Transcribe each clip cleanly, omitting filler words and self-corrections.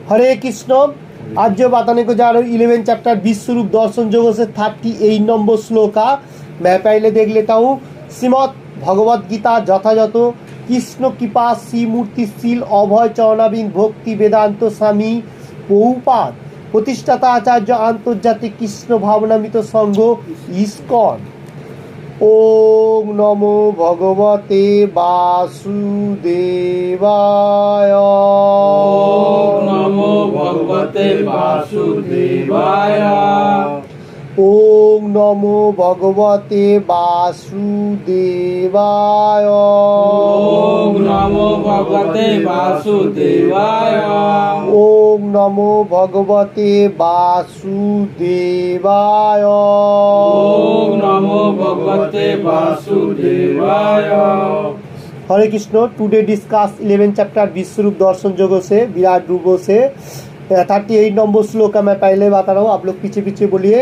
हरे कृष्ण। आज जो बताने को जा रहा हूँ 11 चैप्टर विश्वरूप दर्शन योग से 38 नंबर श्लोका मैं पहले देख लेता हूँ। श्रीमद् भगवद गीता যথাযথ कृष्ण कृपा श्री मूर्तिशील अभय चरणाबिंद भक्ति वेदांत स्वामी বহুপাদ প্রতিষ্ঠাতা আচার্য আন্তর্জাতিক কৃষ্ণ ভাবনামিত সংঘ ইসকন। ওম নমো ভগবতে বাসুদেবায়। ओम नमो भगवते वासुदेवाय। ওম নমো ভগবতে বাসুদেবায়। ओम नमो भगवते वासुदेवाय। ওম নমো ভগবতে বাসুদেবায়। ओम नमो भगवते वासुदेवाय। हरे Krishna. Today discuss 11 chapter Vishwarupa Darshana Yoga से विराट रूपों से 38 नंबर श्लोक का मैं पहले बता रहा हूँ, आप लोग पीछे पीछे बोलिए।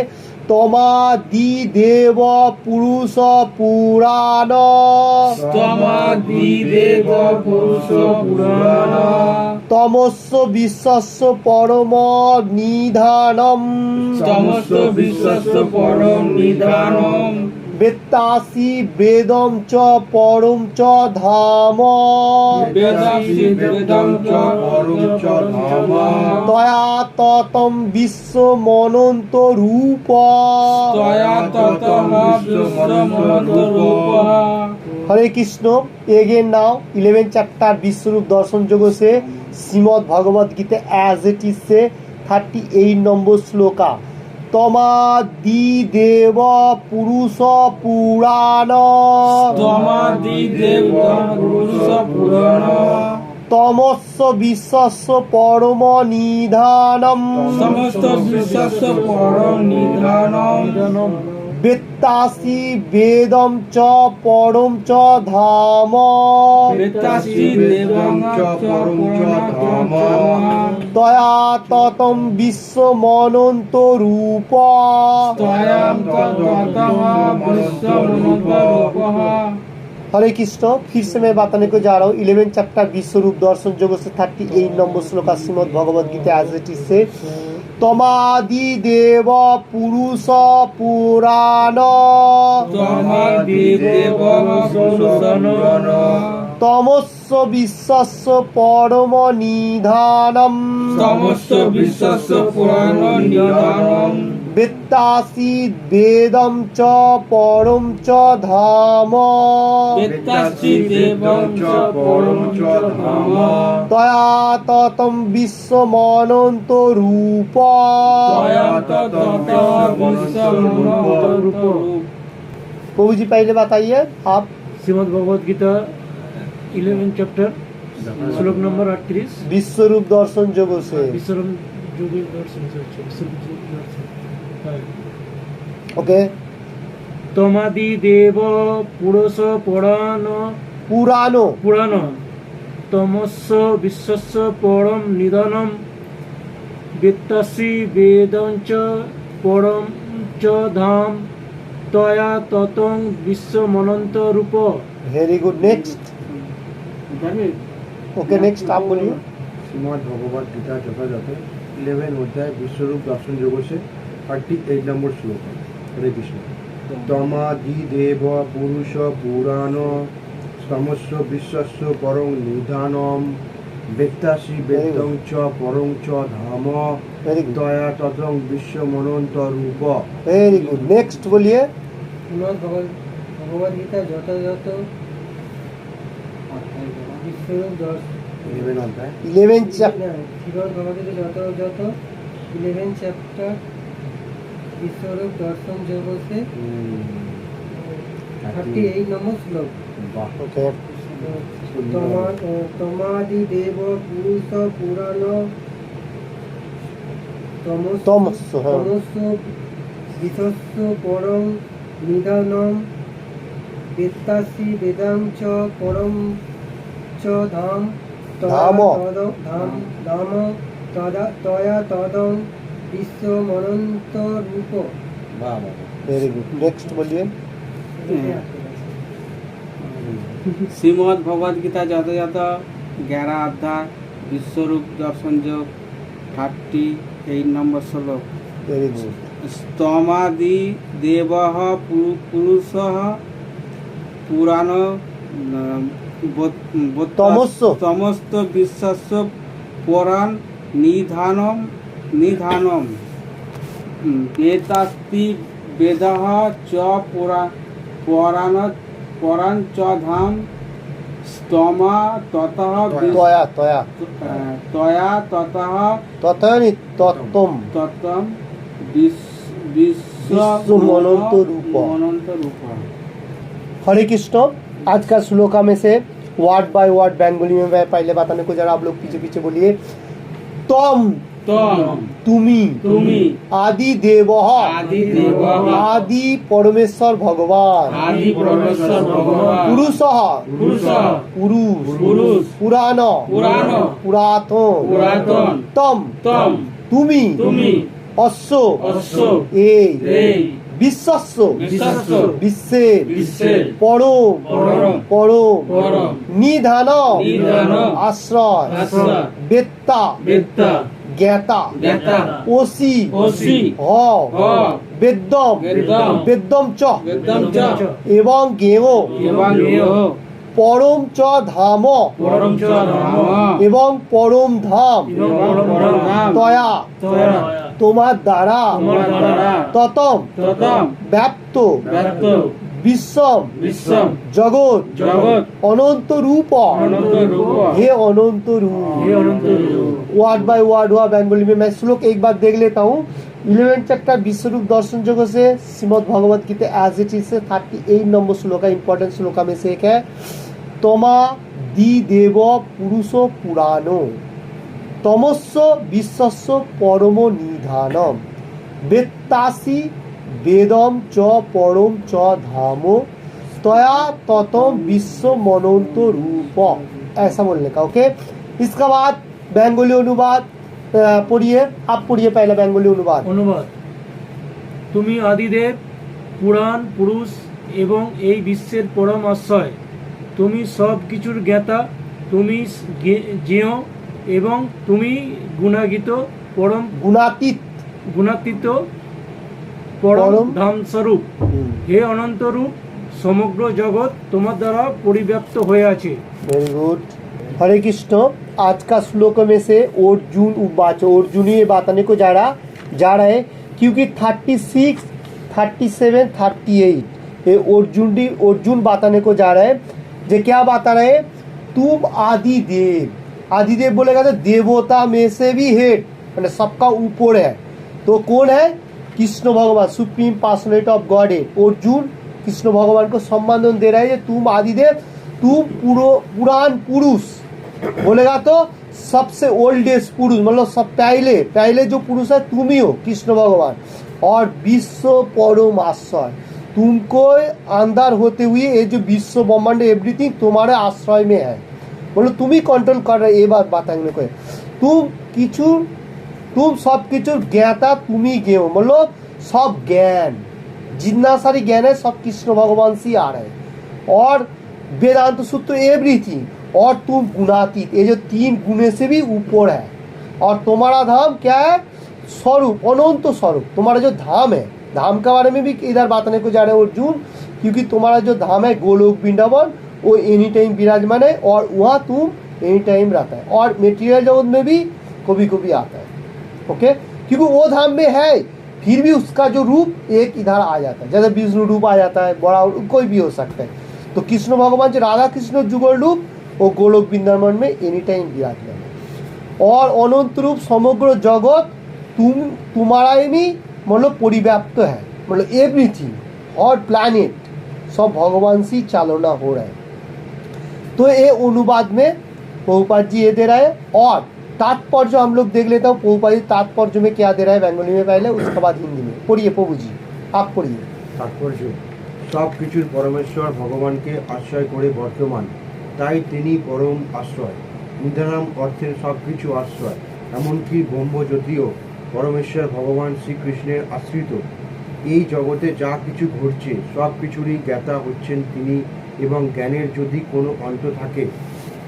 तमादि देव पुरुष पुराण तमादिदेव पुरुष पुराण तमस्व विश्वस्य परम निधानम समस्त विश्वस्य परम निधानम वेत्तासि वेदम च परम च धाम वेदासि वेदं च परं च धाम तया ततं विश्वमनन्त रूप। त्वया ततः विश्वमनन्तरूपः। Hare Krishna. Again now 11 chapter Vishwarupa Darshana Yoga से Shrimad Bhagavad Gita as it is से 38 नंबर श्लोका। तमादिदेव पुरुष पुराण तमादिदेव पुरुष पुराण तमस्व विश्वस्य परम निधानम समस्त विश्वस्य परं निधानम वेत्तासि वेदं च परं च धाम वेत्तासि देवं च परं च धाम तया ततं विश्वमनन्त रूप। त्वया ततः विश्वमनन्तरूपः। हरे कृष्ण। फिर से मैं बताने को जा रहा हूँ 11 चैप्टर विश्वरूप दर्शन योग से 38 number shloka Shrimad Bhagavad Gita as it is से। तमादिदेव पुरुष पुराण तमादिदेव पुरुष पुराण तमस्व विश्वस्य परम निधानम समस्त विश्वस्य परं निधानम वेत्तासि वेदं च परं च धाम वेत्तासि देवं च परं च धाम तया ततं विश्वमनन्त रूप। त्वया ततः विश्वमनन्तरूपः। प्रभु जी पहले बताइए आप। श्रीमद् भगवद गीता 11 चैप्टर श्लोक नंबर 38 विश्वरूप दर्शन योग से। विश्वरूप योगी दर्शन से विश्वरूप दर्शन। ओके। तमादिदेव पुरुष पुराण पुराणो पुराण तमस्व विश्वस्य परम निधानम वेत्तासि वेदं च परं च धाम तया ततं विश्वमनन्त रूप। Very good. Next. Okay next आप बोलिए। श्रीमद् भगवद गीता যথাযথ 11 অধ্যায় বিশ্বরূপ দর্শন যোগ से 38 নম্বর শ্লোক। হরে কৃষ্ণ। তমাদিদেব পুরুষ পুরাণ সমস্ত বিশ্বস্য পরং নিধানম বেত্তাসি বেদং চ পরং চ ধাম वेरी गुड। দয়া ততং বিশ্বমনন্ত রূপ। Very good. नेक्स्ट बोलिए। শ্রীমদ্ ভগবদ গীতা যথাযথ বিশ্বরূপ দর্শন 11 অধ্যায় 11 चैप्टर শ্রীমদ্ ভগবদ গীতা যথাযথ 11 চ্যাপ্টার বিশ্বরূপ দর্শন যোগ से 38 নম্বর শ্লোক। ओके। তমাদিদেব পুরুষ পুরাণ तमस्व, हाँ। তমস্ব বিশ্বস্য পরং নিধানম वेत्तासि वेदं च परं च धाम धाम। धाम तया तदं विश्वमनन्तरूप। Very good. नेक्स्ट बोलिए। श्रीमद् भगवद गीता যথাযথ 11 अध्याय विश्वरूप दर्शन योग 38 নম্বর শ্লোক। Very good. স্তমাদি দেবः পুরুষः পুরাণ তমস্ত বিশ্বাস্য পুরাণ নিধানম বেদাস্তি বেদः চ পুরাণ চ ধাম স্তমা ততঃ তয়া তয়া তয়া ততঃ তথয়নি তত্ত্বম तत्तम विश्वम अनंत रूप। अनंत रूप। हरे कृष्ण। आज का श्लोका में से वर्ड बाय वर्ड बंगाली में मैं पहले बताने को जरा आप लोग पीछे पीछे बोलिए। तम तम तुमी तुमी आदि देवः आदि देवः आदि परमेश्वर भगवान आदि परमेश्वर भगवान पुरुषः पुरुषः पुरुष पुरुष पुराण पुराण पुरातन पुरातन तम तम तुमी तुमी अश्व अश्व এই এই বিশ্বস্য বিশ্বস্য বিশ্বের বিশ্বের পরম পরম পরম পরম নিধান নিধান আশ্রয় আশ্রয় বেত্তা বেত্তা জ্ঞাতা জ্ঞাতা ওসি ওসি হ হ বেদ্যম বেদ্যম বেদ্যম চ বেদম চ এবং জ্ঞেয় এবং ইহ পরম চ ধাম পরম চ ধাম এবং পরম ধাম এবং পরম ধাম তয়া তয়া তোমার দ্বারা তোমার দ্বারা ততম ততম ব্যাপ্ত ব্যক্ত বিশ্বম বিশ্বম জগৎ জগৎ অনন্ত রূপ अनंत रूप हे अनंत रूप। हे अनंत रूप। वर्ड बाय वर्ड हुआ बंगाली में। मैं श्लोक एक बार देख लेता हूँ। 11 चैप्टर विश्वरूप दर्शन योग से Shrimad Bhagavad Gita as it is से 38 नंबर श्लोका इंपॉर्टेंट श्लोका में से एक है। तमा दि देव पुरुषो पुराणो तमस्व विश्वस्व परमो निधानम वेत्तासि वेदम च परम च धामो तया ततम विश्व मनंत रूप। ऐसा बोलने का। ओके। इसका बाद बेंगोली अनुवाद पढ़िए। आप पढ़िए पहले बेंगोली अनुवाद। অনুবাদ। তুমি আদিদেব পুরাণ পুরুষ এবং এই বিশ্বের পরম আশ্রয়। তুমি সব কিছুর জ্ঞাতা, তুমি জ্ঞেয় এবং তুমি গুণাগীত পরম गुणातीत গুণাতীত পরম পরম ধাম স্বরূপ। হে অনন্ত রূপ, সমগ্র জগৎ তোমার দ্বারা পরিব্যাপ্ত হয়ে আছে। Very good. हरे कृष्ण। आज का श्लोक में से अर्जुन उवाच अर्जुन ये बताने को जा रहा है क्योंकि 36, 37, 38 ये अर्जुन बताने को जा रहा है। जो क्या बता रहे हैं? तुम आदि देव। आदि देव बोलेगा तो देवता में से भी हेड मैंने सबका ऊपर है। तो कौन है? कृष्ण भगवान, सुप्रीम पर्सनैलिटी ऑफ गॉड है। अर्जुन कृष्ण भगवान को सम्मान दे रहा है कि तुम आदिदेव, तुम पुराण पुरुष बोलेगा तो सबसे ओल्डेस्ट पुरुष मतलब सब पहले जो पुरुष है तुम ही हो कृष्ण भगवान। और विश्व परम आश्रय, तुमको अंदर होते हुए ये जो विश्व ब्रह्मांड एवरीथिंग तुम्हारे आश्रय में है। बोलो तुम ही कंट्रोल कर रहे। ये बात बताने को तुम सब किचुर ज्ञाता तुम ही ज्ञ हो मतलब सब ज्ञान जितना सारी ज्ञान है सब कृष्ण भगवान से आ रहे हैं। और वेदांत सूत्र एवरीथिंग। और तुम गुणातीत, ये जो 3 गुणे से भी ऊपर है। और तुम्हारा धाम क्या है? स्वरूप, अनंत स्वरूप। तुम्हारा जो धाम है, धाम के बारे में भी इधर बताने को जा रहे हैं अर्जुन, क्योंकि तुम्हारा जो धाम है गोलोक वृंदावन वो एनी टाइम विराजमान है और वहाँ तुम एनी टाइम रहता है। और मेटीरियल जगत में भी कभी कभी आता है। ओके। क्योंकि वो धाम में है फिर भी उसका जो रूप एक इधर आ जाता है। जैसे विष्णु रूप आ जाता है, बड़ा कोई भी हो सकता है। तो कृष्ण भगवान जो राधा कृष्ण जुगल रूप वो गोलोक वृंदावन में एनी टाइम विराजमान है। और अनंत रूप समग्र जगत तुम्हारा ही मतलब परिव्याप्त है मतलब एवरीथिंग और प्लैनेट सब भगवान से चालना हो रहा है। तो ये अनुवाद में प्रभुपाद जी ये दे रहा है। और तात्पर्य हम लोग देख लेता हूँ प्रभुपाद जी तात्पर्य में क्या दे रहा है बेंगोली में पहले, उसके बाद हिंदी में। पढ़िए प्रभु जी, आप पढ़िए। तात्पर्य सब किचुर परमेश्वर भगवान के आश्रय करे बर्तमान ताई तिनी परम आश्रय निधानम अर्थेर सबकिछु आश्रय एमनकि ब्रह्मज्योतिओ परमेश्वर भगवान श्रीकृष्णेर आश्रित। এই জগতে যা কিছু ঘটছে সব কিছুরই জ্ঞাতা হচ্ছেন তিনি এবং জ্ঞানের যদি কোনো অন্ত থাকে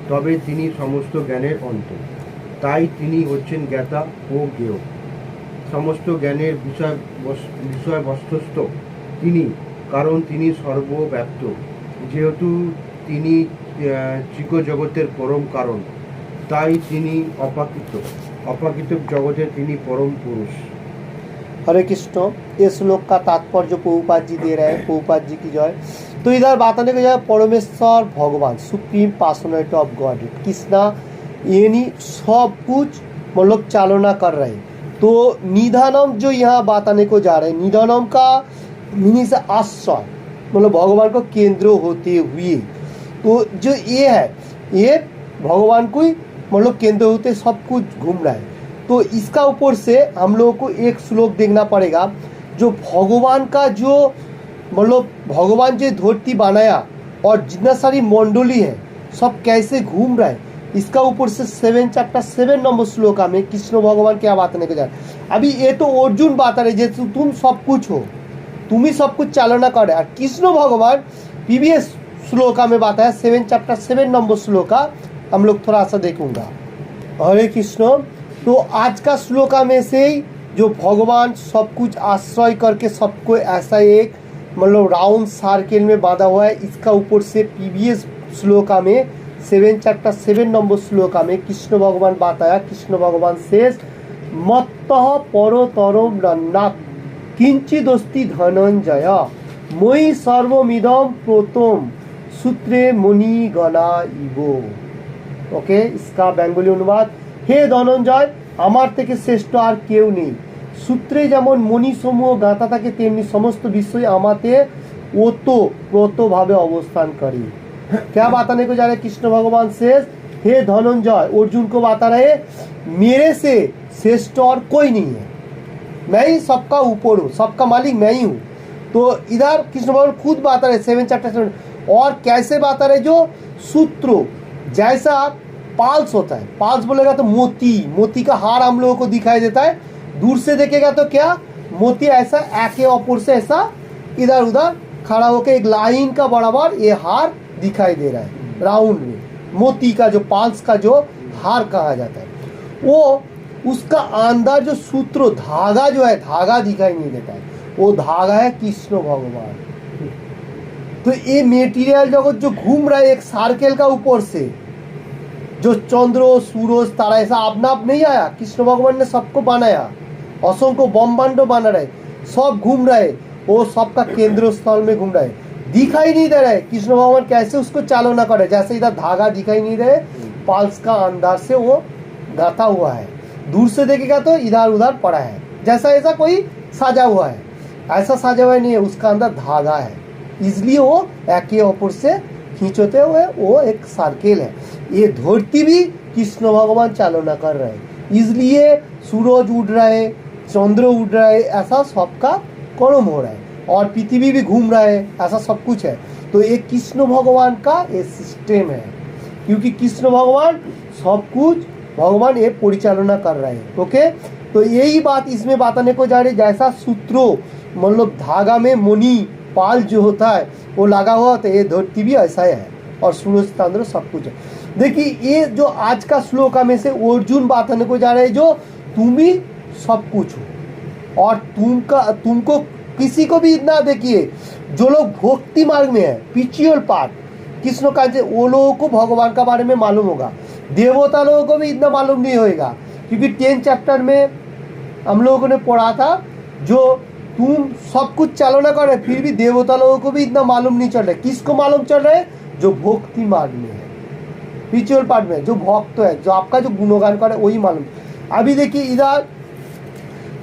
তবে তিনি সমস্ত জ্ঞানের অন্ত। তাই তিনি হচ্ছেন জ্ঞাতা ও জ্ঞেয়। সমস্ত জ্ঞানের বিষয়বস্তুস্থ তিনি, কারণ তিনি সর্বব্যাপ্ত। যেহেতু তিনি জগতের পরম কারণ, তাই তিনি অপাকৃত। অপাকৃত জগতে তিনি परम पुरुष। हरे कृष्ण। ये श्लोक का तात्पर्य प्रभुपाद जी दे रहे हैं, प्रभुपाद जी की जय। तो इधर बताने को जाए परमेश्वर भगवान supreme personality of God Krishna यानी सब कुछ मतलब चालना कर रहे हैं। तो निधानम जो यहाँ बताने को जा रहे हैं, निधानम का मीनिंग से आश्रय मतलब भगवान को केंद्र होते हुए, तो जो ये है ये भगवान को ही मतलब केंद्र होते सब कुछ घूम रहा है। तो इसका ऊपर से हम लोगों को एक श्लोक देखना पड़ेगा, जो भगवान का जो मतलब भगवान जो धरती बनाया और जितना सारी मंडली है सब कैसे घूम रहा है, इसका ऊपर से 7 चैप्टर 7 नंबर श्लोका में कृष्ण भगवान क्या बताने को जा रहे हैं। अभी ये तो अर्जुन बता रहे जैसे तुम सब कुछ हो, तुम ही सब कुछ चालना कर रहे हैं। कृष्ण भगवान प्रीवियस श्लोका में बताया 7 चैप्टर 7 नंबर श्लोका हम लोग थोड़ा सा देखूंगा। हरे कृष्ण। तो आज का श्लोका में से जो भगवान सब कुछ आश्रय करके सबको ऐसा एक मतलब राउंड सर्किल में बांधा हुआ है, इसका ऊपर से प्रीवियस श्लोका में 7 चैप्टर 7 नंबर श्लोका में कृष्ण भगवान बताया। कृष्ण भगवान शेष मत्तः परतरम नन्नात् किंचिदस्ति धनंजय मयि सर्वमिदं प्रोतम सूत्रे मुनिगणा इवो। ओके, इसका बेंगली अनुवाद, हे धनंजय আমার থেকে শ্রেষ্ঠ আর কেউ নেই, সূত্রে যেমন মণি সমূহ গাঁথা থাকে তেমনি সমস্ত বিষয় আমাতে ওতপ্রোতভাবে অবস্থান করে। क्या बताने को जा रहे कृष्ण भगवान शेष, हे धनंजय अर्जुन को बता रहे मेरे से श्रेष्ठ और कोई नहीं है, मैं ही सबका ऊपर हूँ, सबका मालिक मैं ही हूँ। तो इधर कृष्ण भगवान खुद बता रहे 7 चैप्टर 7 और कैसे बता रहे, जो सूत्र जैसा पाल्स होता है, पाल्स बोलेगा तो मोती, मोती का हार हम लोगों को दिखाई देता है, दूर से देखेगा तो क्या मोती ऐसा एक अपर से ऐसा इधर उधर खड़ा होकर एक लाइन का बराबर ये हार दिखाई दे रहा है राउंड में। मोती का जो पाल्स का जो हार कहा जाता है, वो उसका अंदर जो सूत्र धागा जो है, धागा दिखाई नहीं देता है, वो धागा है कृष्ण भगवान। तो ये मेटीरियल जगत जो घूम रहा है एक सर्कल का ऊपर से, जो चंद्र सूरज तारा ऐसा अपना आप नहीं आया, कृष्ण भगवान ने सबको बनाया, असंख्य ब्रह्मांड बना रहे, सब घूम रहे, वो सबका केंद्र स्थल में घूम रहे, दिखाई नहीं दे रहे कृष्ण भगवान कैसे उसको चालना करे। जैसे इधर धागा दिखाई नहीं दे, पाल्स का अंदर से वो गाथा हुआ है, दूर से देखेगा तो इधर उधर पड़ा है, जैसा ऐसा कोई साजा हुआ है, ऐसा साजा हुआ नहीं है, उसका अंदर धागा है, इसलिए वो एक अपर से खींचते हुए वो एक सर्किल है। ये धरती भी कृष्ण भगवान चालना कर रहे हैं, इसलिए सूरज उड़ रहा है, चंद्र उड़ रहा है, ऐसा सबका कर्म हो रहा है और पृथ्वी भी घूम रहा है, ऐसा सब कुछ है। तो ये कृष्ण भगवान का ये सिस्टम है, क्योंकि कृष्ण भगवान सब कुछ भगवान ये परिचालना कर रहे हैं। ओके, तो यही बात इसमें बताने को जा रही, जैसा सूत्रों मतलब धागा में मुनि पाल जो होता है वो लगा हुआ होता है, ये धरती भी ऐसा है और सूरज चंद्र सब कुछ है। देखिए ये जो आज का श्लोका में से अर्जुन बताने को जा रहे हैं, जो तुम ही सब कुछ हो और तुमको किसी को भी इतना, देखिए जो लोग भक्ति मार्ग में है, स्पिरिचुअल पार्ट कृष्ण का, वो लोगों को भगवान का बारे में मालूम होगा, देवता लोगों को भी इतना मालूम नहीं होगा, क्योंकि 10 चैप्टर में हम लोगों ने पढ़ा था जो तुम सब कुछ चालना कर रहे फिर भी देवता लोगों को भी इतना मालूम नहीं चल रहा है। किसको मालूम चल रहा है, जो भक्ति मार्ग में है, स्पिरिचुअल पार्ट में जो भक्त है, जो आपका जो गुणगान करे वही मालूम। अभी देखिए इधर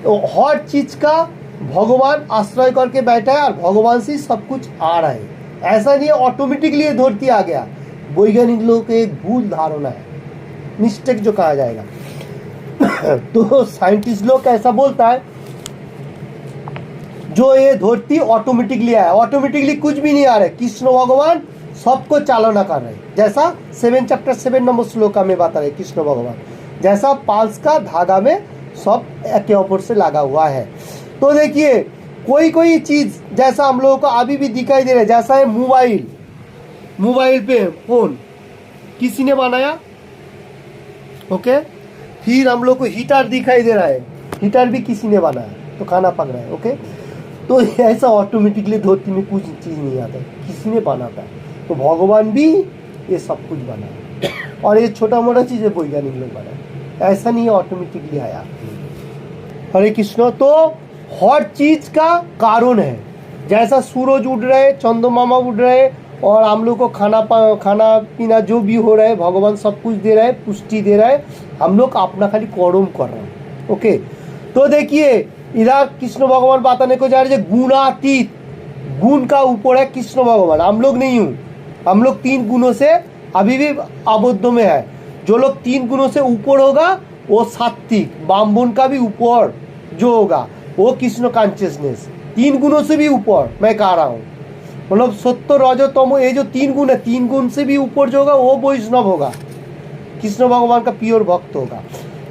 हर चीज का भगवान आश्रय करके बैठा है और भगवान से सब कुछ आ रहा है, ऐसा नहीं है ऑटोमेटिकली धरती आ गया। वैज्ञानिक लोगों के एक भूल धारणा है, मिस्टेक जो कहा जाएगा। तो साइंटिस्ट लोग ऐसा बोलता है जो ये धरती ऑटोमेटिकली आया, ऑटोमेटिकली कुछ भी नहीं आ रहा है, कृष्ण भगवान सबको चालना कर रहे हैं। जैसा 7 चैप्टर 7 नंबर श्लोका में बता रहे कृष्ण भगवान, जैसा पाल्स का धागा में सब एक ऊपर से लगा हुआ है। तो देखिए कोई कोई चीज जैसा हम लोगों को अभी भी दिखाई दे रहा है, जैसा है मोबाइल पे फोन किसी ने बनाया, ओके, फिर हम लोग को हीटर दिखाई दे रहा है, हीटर भी किसी ने बनाया तो खाना पक रहा है। ओके, तो ऐसा ऑटोमेटिकली धरती में कुछ चीज़ नहीं आता है, किसी ने बनाता है। तो भगवान भी ये सब कुछ बनाया, और ये छोटा मोटा चीज़ें वैज्ञानिक लोग बनाए, ऐसा नहीं ऑटोमेटिकली आया। हरे कृष्ण। तो हर चीज का कारण है, जैसा सूरज उड़ रहे, चंद्रमा उड़ रहे, और हम लोग को खाना पीना जो भी हो रहा है, भगवान सब कुछ दे रहा है, पुष्टि दे रहा है, हम लोग अपना खाली कर्म कर रहे हैं। ओके, तो देखिए इधर कृष्ण भगवान बताने को जा रहे हैं गुणातीत, गुण का ऊपर है कृष्ण भगवान, हम लोग नहीं हूँ। हम लोग 3 गुणों से अभी भी आबद्ध में है। जो लोग 3 गुणों से ऊपर होगा वो सात्विक, ब्राह्मण का भी ऊपर जो होगा वो कृष्ण कॉन्शियसनेस, 3 गुणों से भी ऊपर मैं कह रहा हूँ, मतलब सत्य रजो तमो, ये जो 3 गुण है, 3 गुण से भी ऊपर जो होगा वो वैष्णव होगा, कृष्ण भगवान का प्योर भक्त होगा।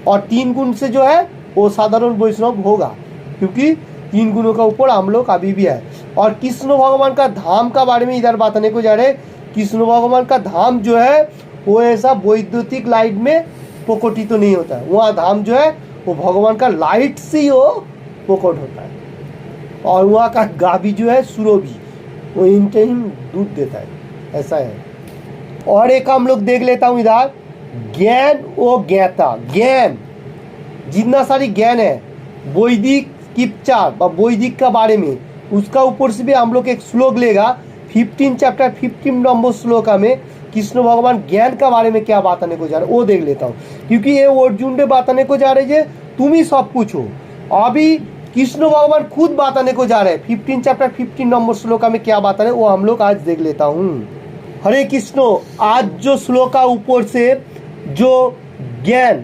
और 3 गुण से जो है वो साधारण वैष्णव होगा, क्योंकि 3 गुणों का ऊपर हम लोग अभी भी है। और कृष्ण भगवान का धाम का बारे में इधर बताने को जा रहे हैं। कृष्ण भगवान का धाम जो है वो ऐसा वैद्युतिक लाइट में प्रकटित तो नहीं होता है, वहाँ धाम जो है वो भगवान का लाइट से ही वो प्रकट होता है। और वहाँ का गाभी जो है सुरभि, वो इन टाइम दूध देता है, ऐसा है। और एक हम लोग देख लेता हूँ इधर, ज्ञान ओ ज्ञाता, ज्ञान जितना सारी ज्ञान है वैदिक किपचार व वैदिक का बारे में, उसका ऊपर से भी हम लोग एक श्लोक लेगा 15 चैप्टर 15 नंबर श्लोक में कृष्ण भगवान ज्ञान का बारे में क्या बताने को जा रहे, वो देख लेता हूँ। क्योंकि ये अर्जुन ने बताने को जा रहे हैं तुम ही सब कुछ हो, अभी कृष्ण भगवान खुद बताने को जा रहे हैं 15 चैप्टर 15 नंबर श्लोक में क्या बता रहे वो हम लोग आज देख लेता हूँ। हरे कृष्ण। आज जो श्लोक का ऊपर से जो ज्ञान,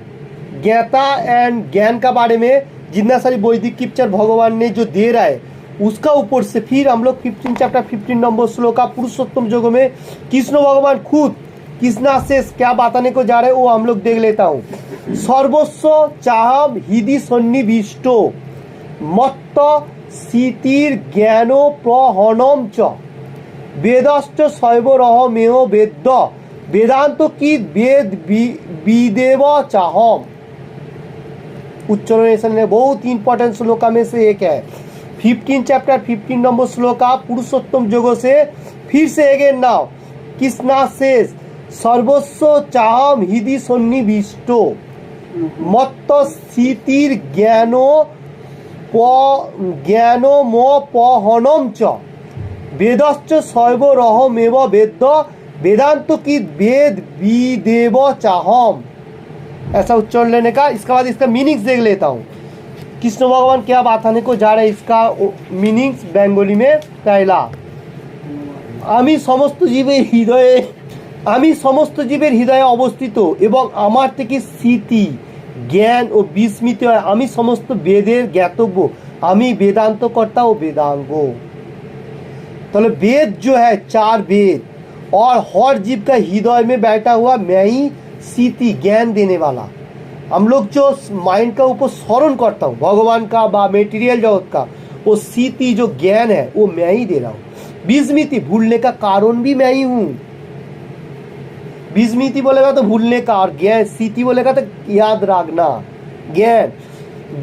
ज्ञाता एंड ज्ञान का बारे में जितना सारी वैदिक किपचर भगवान ने जो दे रहा है, उसका ऊपर से फिर हम लोग 15 चैप्टर 15 नंबर श्लोक का पुरुषोत्तम योग में कृष्ण भगवान खुद कृष्णा से क्या बताने को जा रहे हैं वो हम लोग देख लेता हूँ। सर्वस्व चाहम हृदि सन्निविष्टो मत्त सीतिर ज्ञानो प्रहनम च वेदश्च शैवरहमेव वेद वेदांत की वेद विदेव चाहम। उच्चारण ऐसा बहुत इंपॉर्टेंट श्लोका में से एक है। 15 चैप्टर 15 नंबर श्लोका पुरुषोत्तम योग से फिर से अगेन नाउ कृष्णा से सर्वस्व चाहम हृदि सन्निविष्टो मत्त स्थितिर ज्ञानो मोपहनम च वेदश्च शैवरहमेव वेद वेदांत की वेद विदेव चाहम। ऐसा उच्चारण लेने का। इसके बाद इसका मीनिंग्स देख लेता हूँ कृष्ण भगवान क्या बताने को जा रहे हैं। इसका मीनिंग्स बेंगली में पहला, आमी समस्त जीवेर हृदये আমি সমস্ত জীবের হৃদয়ে অবস্থিত এবং আমার থেকে স্মৃতি জ্ঞান ও বিস্মৃত হয়। আমি সমস্ত বেদের জ্ঞাতব্য, আমি वेदांत कर्ता ও वेदांग। तो वेद जो है 4 वेद और हर जीव का हृदय में बैठा हुआ मैं ही स्मृति ज्ञान देने वाला। हम लोग जो माइंड का ऊपर स्मरण करता हूँ भगवान का बा मेटीरियल जगत का, वो स्मृति जो ज्ञान है वो मैं ही दे रहा हूँ। विस्मृति भूलने का कारण भी मैं ही हूँ। विस्मृति बोलेगा तो भूलने का, और ज्ञान स्मृति बोलेगा तो याद रखना, ज्ञान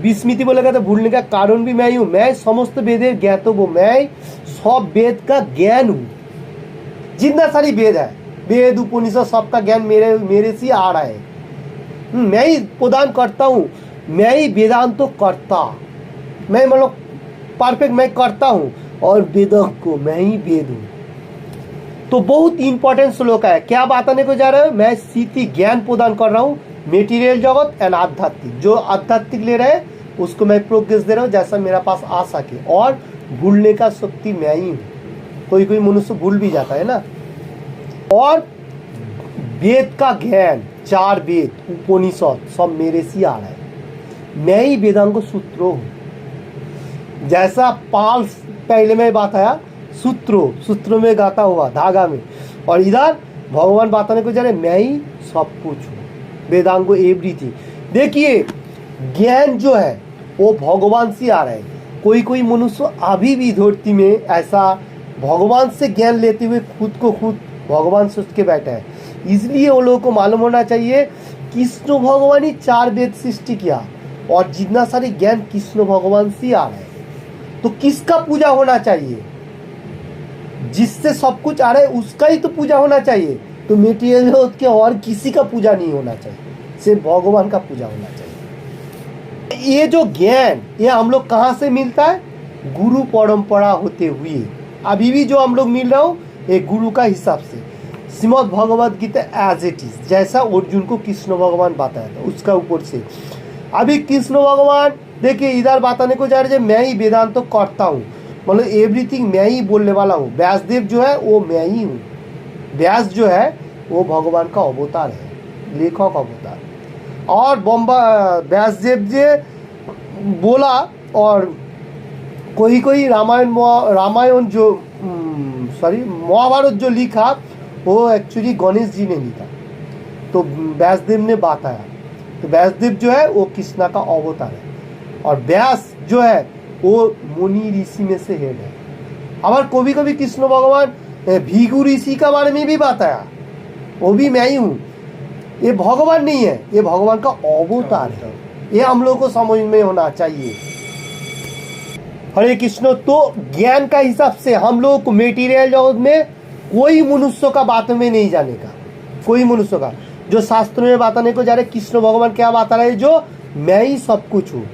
विस्मृति बोलेगा तो भूलने का कारण भी मैं ही हूँ। मैं समस्त वेदेर ज्ञातव्य, मैं सब वेद का ज्ञान हूँ। जितना सारी वेद है, वेद उपनिषद सबका ज्ञान मेरे से आ रहा है। मैं ही प्रदान करता हूँ, मैं ही वेदांत करता, मैं मतलब परफेक्ट मैं करता हूँ, और वेदों को मैं ही वेद हूँ। तो बहुत इंपॉर्टेंट श्लोक है। क्या बताने को जा रहे हो? मैं स्थिति ज्ञान प्रदान कर रहा हूँ मेटीरियल जगत एंड आध्यात्मिक। जो आध्यात्मिक ले रहे हैं उसको मैं प्रोग्रेस दे रहा हूँ जैसा मेरा पास आ सके, और भूलने का शक्ति मैं ही हूँ। कोई कोई मनुष्य भूल भी जाता है ना। और वेद का ज्ञान 4 वेद उपनिषद सब मेरे से आ रहा है। मैं ही वेदांग सूत्र हूँ। जैसा पाल पहले में बात आया सूत्रों में गाता हुआ धागा में, और इधर भगवान बताने को जा रहे मैं ही सब कुछ हूँ, वेदांगो एवरीथिंग। देखिए ज्ञान जो है वो भगवान से आ रहा है। कोई कोई मनुष्य अभी भी धरती में ऐसा भगवान से ज्ञान लेते हुए खुद को खुद भगवान सोच के बैठा है। इसलिए वो लोगों को मालूम होना चाहिए कृष्ण भगवान ही 4 वेद सृष्टि किया और जितना सारे ज्ञान कृष्ण भगवान से आ रहा है, तो किसका पूजा होना चाहिए? जिससे सब कुछ आ रहा है उसका ही तो पूजा होना चाहिए। तो मेटीरियल के और किसी का पूजा नहीं होना चाहिए, सिर्फ भगवान का पूजा होना चाहिए। ये जो ज्ञान ये हम लोग कहाँ से मिलता है? गुरु परंपरा होते हुए अभी भी जो हम लोग मिल रहा हूँ ये गुरु का हिसाब से। Shrimad Bhagavad Gita as it is, जैसा अर्जुन को कृष्ण भगवान बताया था उसका ऊपर से। अभी कृष्ण भगवान देखिए इधर बताने को जा रहे हैं मैं ही वेदांत तो करता हूँ, मतलब एवरीथिंग मैं ही बोलने वाला हूँ। व्यासदेव जो है वो मैं ही हूँ। व्यास जो है वो भगवान का अवतार है, लेखक अवतार। और व्यासदेव जी बोला और कोई रामायण जो महाभारत जो लिखा वो एक्चुअली गणेश जी ने लिखा, तो व्यासदेव ने बताया। तो व्यासदेव जो है वो कृष्णा का अवतार है और व्यास जो है वो मुनि ऋषि में से हेड है। और कभी कभी कृष्ण भगवान भीगु ऋषि का बारे में भी बताया, वो भी मैं ही हूँ। ये भगवान नहीं है, ये भगवान का अवतार है। ये हम लोग को समझ में होना चाहिए। हरे कृष्ण। तो ज्ञान का हिसाब से हम लोग को मेटीरियल जगत में कोई मनुष्य का बात में नहीं जाने का, कोई मनुष्य का जो शास्त्र में बताने को जा रहे कृष्ण भगवान क्या बता रहे हैं, जो मैं ही सब कुछ हूँ।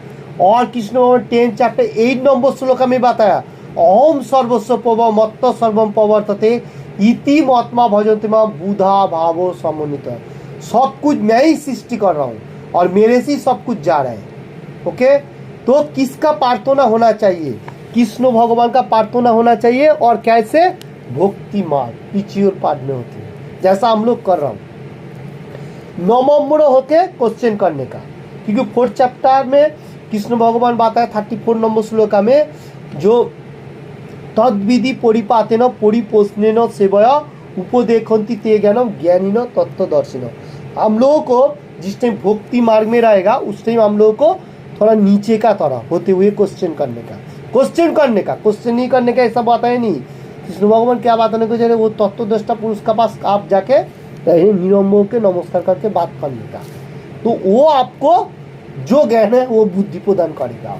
और कृष्ण भगवान 10 चैप्टर 8 नंबर श्लोक में बताया ओम सर्वस्व पव मत्त सर्वम पवर्तते इति महात्मा भजन्ते मां बुधा भावो समन्वित। सब कुछ मैं ही सृष्टि कर रहा हूँ और मेरे से सब कुछ जा रहा है। ओके, तो किसका प्रार्थना होना चाहिए? कृष्ण भगवान का प्रार्थना होना चाहिए। और कैसे? भक्ति मार्ग पिछुअल पार्ट में होती है, जैसा हम लोग कर रहा हूँ नम्र होके क्वेश्चन करने का। क्योंकि 4th चैप्टर में कृष्ण भगवान बताया 34 नंबर श्लोक में जो तद्विधि परिपातेन परिपोषणेन सेवया उपदेखन्ति ते ज्ञानम ज्ञानिन तत्वदर्शिन। हम लोगों को जिस टाइम भक्ति मार्ग में रहेगा उस टाइम हम लोगों को थोड़ा नीचे का तरह होते हुए क्वेश्चन करने का, क्वेश्चन नहीं करने का ऐसा बात है नहीं। कृष्ण भगवान क्या बताने को चाह रहे वो तत्वदृष्टा पुरुष के पास आप जाके निरंबर के नमस्कार करके बात करने का, तो वो आपको जो ज्ञान है वो बुद्धि प्रदान करेगा।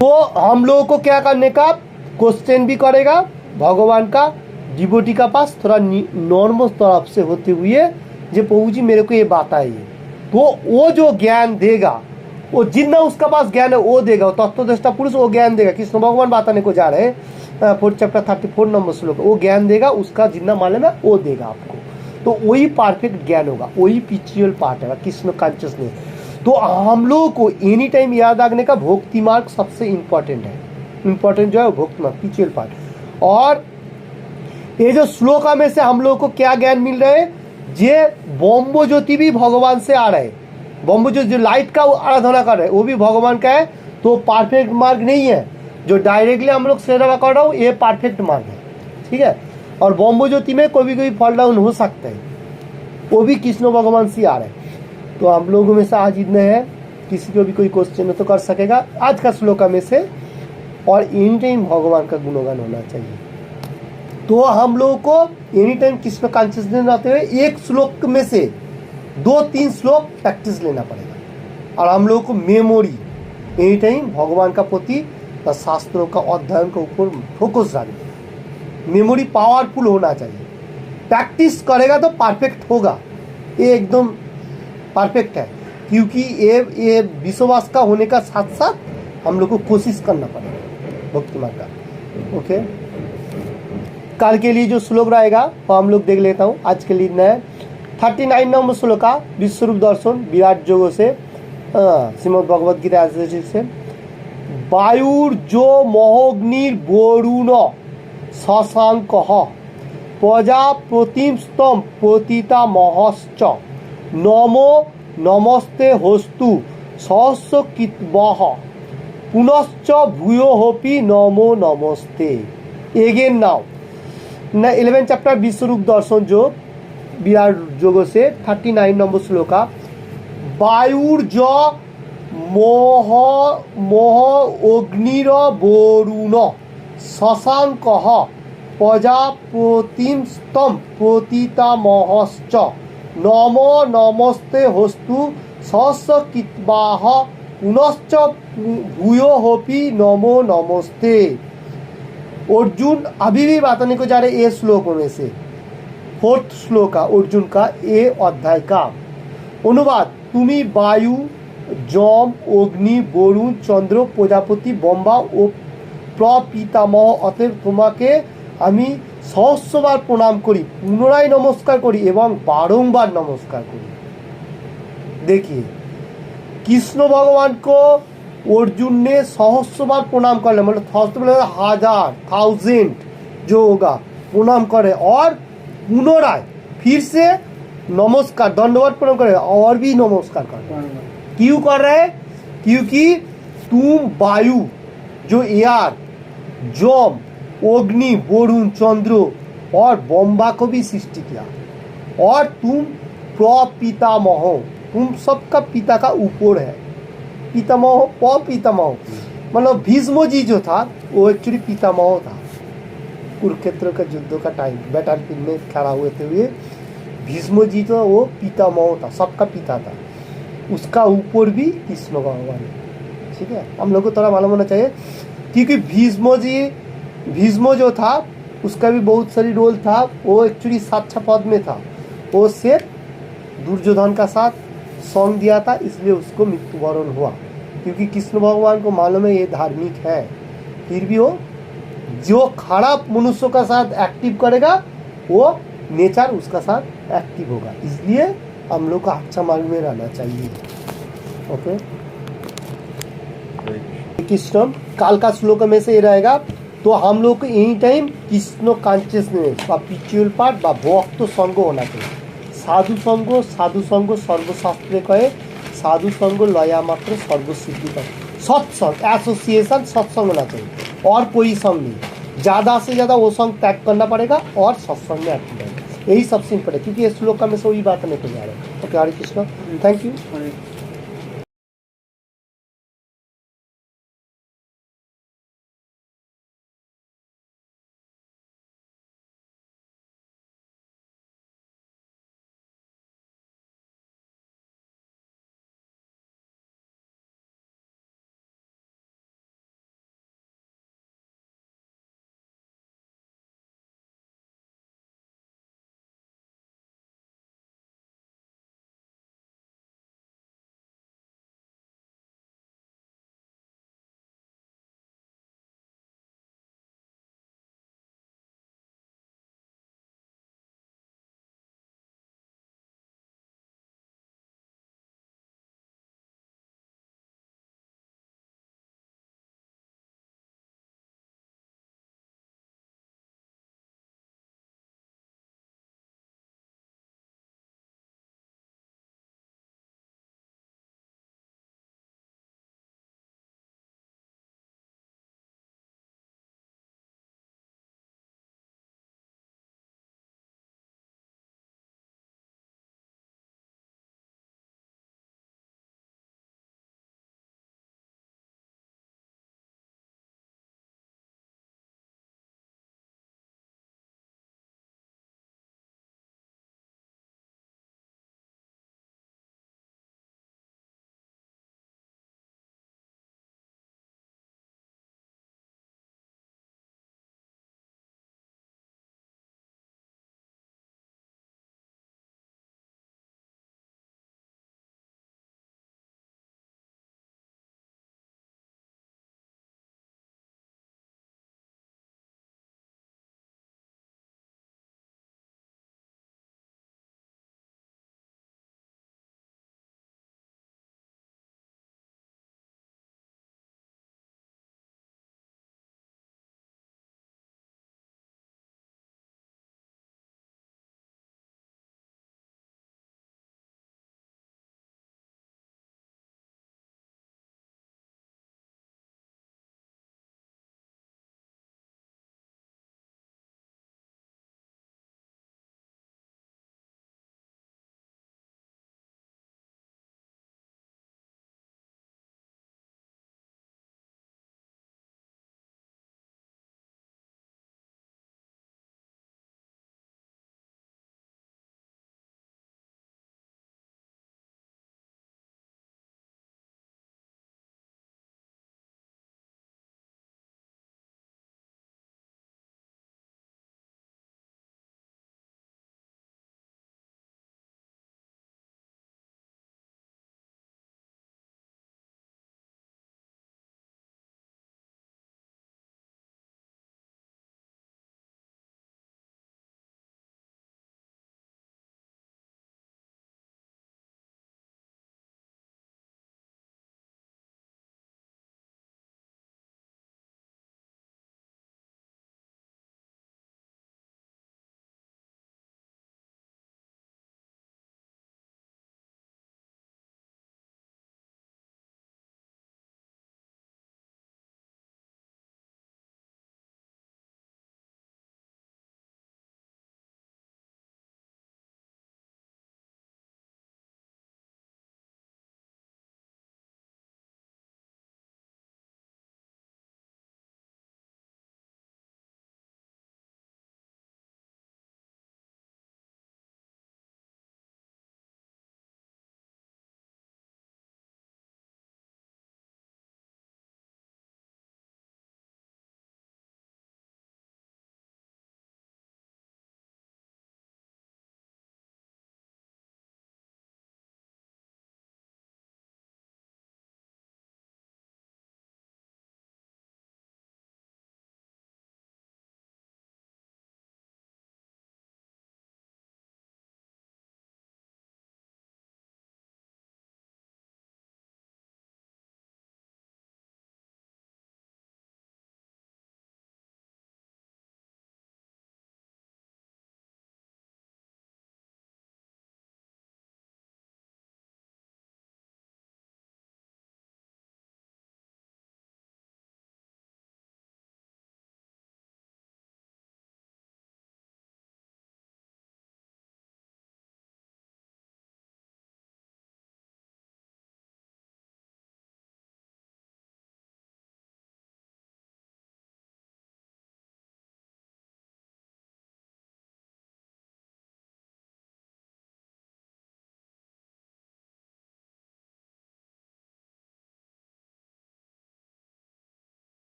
तो हम लोगों को क्या करने का? क्वेश्चन भी करेगा भगवान का डिवोटी का पास थोड़ा नॉर्मल तरफ से होते हुए, जो प्रभु जी मेरे को ये बताइए, तो वो जो ज्ञान देगा वो जितना उसका पास ज्ञान है वो देगा। तत्वदृष्टा पुरुष वो ज्ञान देगा। कृष्ण भगवान बताने को जा रहे हैं 4th चैप्टर 34 नंबर श्लोक, वो ज्ञान देगा, उसका जितना मालूम है वो देगा आपको। तो वही परफेक्ट ज्ञान होगा, वही पिछुअल पार्ट है कृष्ण कॉन्शियसनेस। तो हम लोगों को एनी टाइम याद रखने का भक्ति मार्ग सबसे इम्पोर्टेंट है। इम्पोर्टेंट जो है वो भक्ति मार्ग पिछुअल पार्ट। और ये जो श्लोका में से हम लोगों को क्या ज्ञान मिल रहा है? ये ब्रह्म ज्योति भी भगवान से आ रहा है। ब्रह्म ज्योति जो लाइट का आराधना कर रहे हैं वो भी भगवान का है। तो परफेक्ट मार्ग नहीं है जो डायरेक्टली हम लोग सेवा कर रहा हूँ, ये परफेक्ट मार्ग है, ठीक है। और ब्रह्म ज्योति में कोई फॉल डाउन हो सकता है, वो भी कृष्ण भगवान से आ रहा है। तो हम लोगों में से आज इतने हैं, किसी को भी कोई क्वेश्चन तो कर सकेगा आज का श्लोका में से। और एनी टाइम भगवान का गुणगान होना चाहिए। तो हम लोगों को एनी टाइम कृष्ण कॉन्शियसनेस रहते हुए एक श्लोक में से 2-3 श्लोक प्रैक्टिस लेना पड़ेगा। और हम लोगों को मेमोरी एनी टाइम भगवान का प्रति शास्त्रों का अध्ययन के ऊपर फोकस रखना। मेमोरी पावरफुल होना चाहिए। प्रैक्टिस करेगा तो परफेक्ट होगा, ये एकदम परफेक्ट है। क्योंकि ये विश्वास का होने का साथ साथ हम लोग को कोशिश करना पड़ेगा भक्ति मार्ग का। ओके, कल के लिए जो श्लोक रहेगा वो हम लोग देख लेता हूँ। आज के लिए नया 39 नंबर श्लोक का विश्वरूप दर्शन विराट जोगों से श्रीमद् भगवद गीता से वायुर्जो महोग्निर वरुण शशांक प्रजापतिस्तम प्रतिता महश्च नमो नमस्ते होस्तु सहस्र कितवः पुनश्च भूयोऽपि नमो नमस्ते। एगेन नाउ 11 चैप्टर विश्वरूप दर्शन जो विराट जोगों से 39 नंबर श्लोक का वायुर्ज मोह अग्निर वरुण शशांक प्रजापतिस्तम प्रतितामहश्च नमो नमस्ते होस्तु सहस्र कितवाह पुनश्च भूयो होपी नमो नमस्ते। अर्जुन अभी भी बताने को जा रहे ये श्लोकों में से 4th श्लोक का अर्जुन का ये अध्याय का अनुवाद। तुमी वायु जम अग्नि वरुण चंद्र प्रजापति ब्रह्मा ओ प्रपितामह अतएव तुम्हें আমি सहस्रबार प्रणाम करी पुनराय नमस्कार करी एवं बारंबार नमस्कार करी। देखिए कृष्ण भगवान को अर्जुन ने सहस्रबार प्रणाम कर लिया, मतलब सहस्र 1000 जो होगा प्रणाम करे और पुनराय फिर से नमस्कार दंडवत प्रणाम करे और भी नमस्कार कर। क्यों कर रहे हैं? क्योंकि तुम वायु जो एयर जम अग्नि वरुण चंद्र और ब्रह्मा को भी सृष्टि किया और तुम प्रपितामह तुम सबका पिता का ऊपर है। पितामह प्रपितामह मतलब भीष्म जी जो था वो एक्चुअली पितामह था। कुरुक्षेत्र का युद्ध का टाइम बैटलफील्ड में खड़ा हुए थे हुए भीष्म जी तो वो पितामह था, सबका पिता था। उसका ऊपर भी कृष्ण भगवान है। ठीक है, हम लोग को थोड़ा मालूम होना चाहिए क्योंकि भीष्म जो था उसका भी बहुत सारी रोल था। वो एक्चुअली साक्षा पद में था, वो सिर्फ दुर्योधन का साथ सौंप दिया था, इसलिए उसको मृत्युवरण हुआ। क्योंकि कृष्ण भगवान को मालूम है ये धार्मिक है, फिर भी वो जो खराब मनुष्यों का साथ एक्टिव करेगा वो नेचर उसका साथ एक्टिव होगा। इसलिए हम लोग को अच्छा मार्ग में रहना चाहिए। ओके, कृष्ण काल का श्लोक में से ये रहेगा। तो हम लोग को एनी टाइम कृष्ण कॉन्शियसनेस বা পিচুয়াল পাঠ বা ভক্ত সঙ্গ होना चाहिए। साधु संग सर्वशास्त्रे कहे साधु संग लया मात्र सर्वसिद्धि कर। सत्संग एसोसिएशन सत्संग होना चाहिए और कोई संग नहीं। ज़्यादा से ज़्यादा वो संग त्याग करना पड़ेगा और सत्संग में एक्टिव रहेगा। यही सबसे इम्पोर्टेंट, क्योंकि इस श्लोक का मैं से वही बात नहीं कर जा रहा हूँ। Okay, Hare Krishna, thank you.